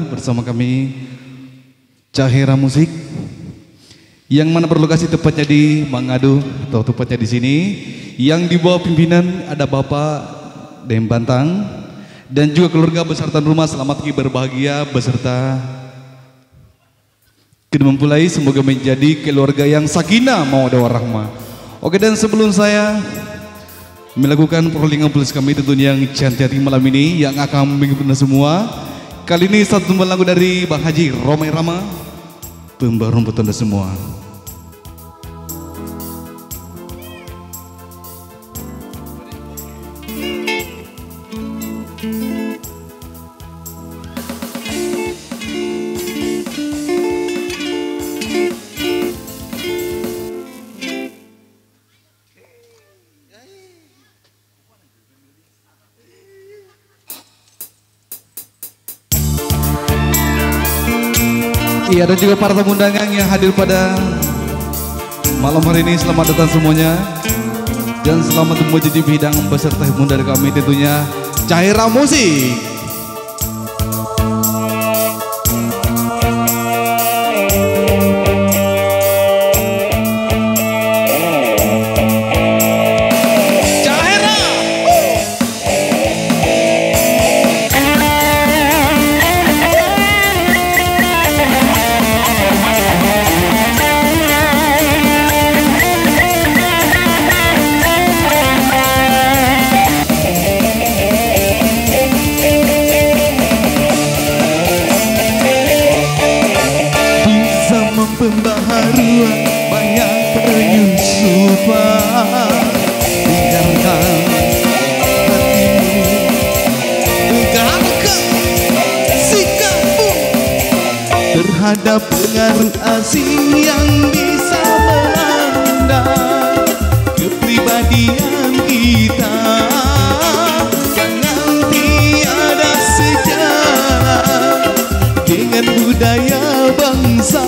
bersama kami Cahera Musik yang mana berlokasi tepatnya di Mangadu atau tepatnya di sini, yang di bawah pimpinan ada Bapak Dem Bantang dan juga keluarga beserta rumah. Selamat pagi berbahagia beserta kedua mempelai, semoga menjadi keluarga yang sakinah mawaddah warahmah. Oke, dan sebelum saya melakukan perlingan pulis kami tentunya yang cantik malam ini yang akan menghibur semua. Kali ini satu lagu dari Bang Haji Romai Rama, pembaru rumput Anda semua. Iya, dan juga para tamu undangan yang hadir pada malam hari ini, selamat datang semuanya dan selamat menjadi bidang beserta hiburan dari kami tentunya Cahera Musik. Pembaharuan banyak penyusupan, dengarkan hatimu, dengarkan sikapmu terhadap pengaruh asing yang bisa melanda kepribadian kita. Jangan tiada sejalan dengan budaya bangsa.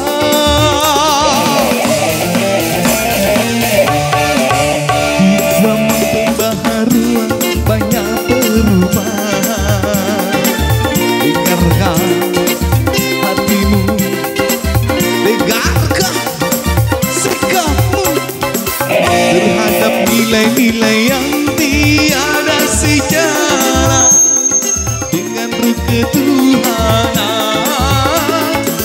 Nilai-nilai yang tiada sejalan dengan ruh ketuhanan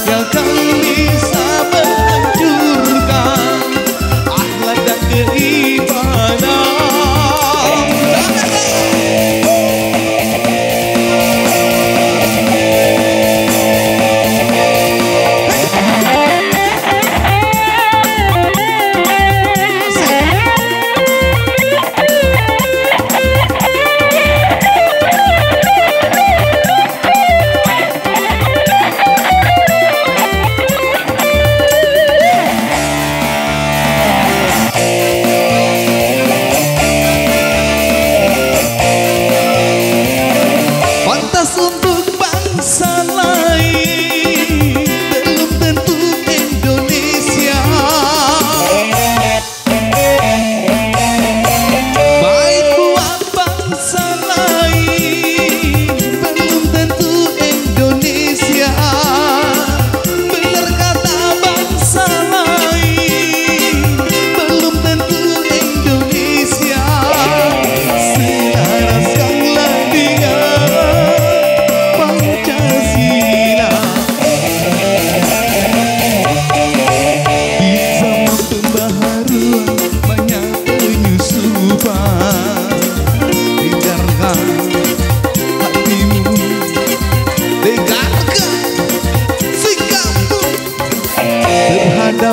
yang akan bisa menghancurkan akhlak dan keimanan.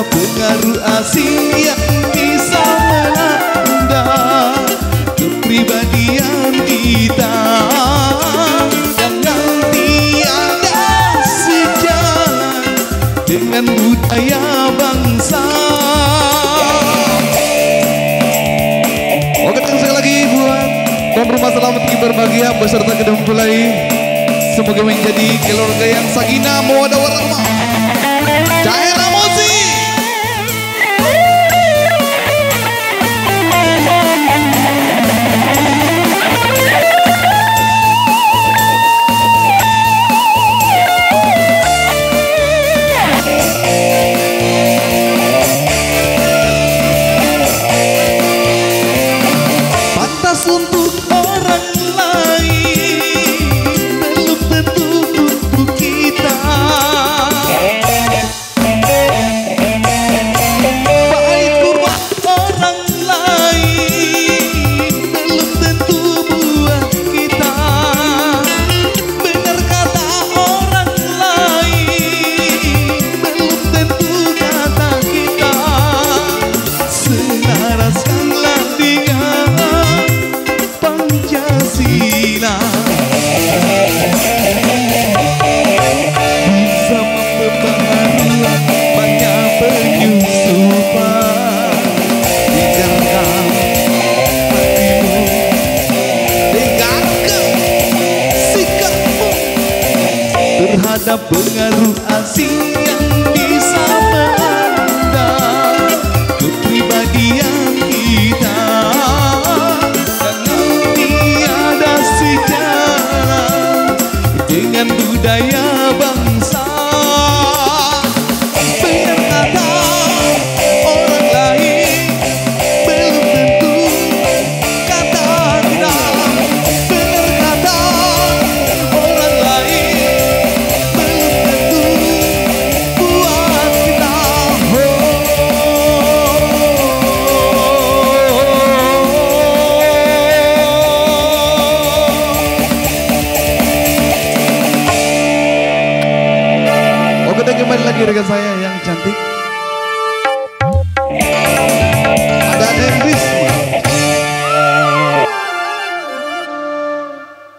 Pengaruh asing yang bisa melanda kepribadian kita. Jangan tiada sejalan dengan budaya bangsa. Oke, sekali lagi buat tuan rumah, selamat tinggal berbahagia beserta kedua mempelai. Semoga menjadi keluarga yang sakinah mawaddah warahmah. Cahera Musik. ada pengaruh asing yang bisa menandai kepribadian kita. Jangan tiada sejarah dengan budaya bangsa. Benar kata orang lain, belum tentu kata kita. Benar kata orang lain, belum tentu buat kita. Oke, kembali lagi rekan saya yang cantik.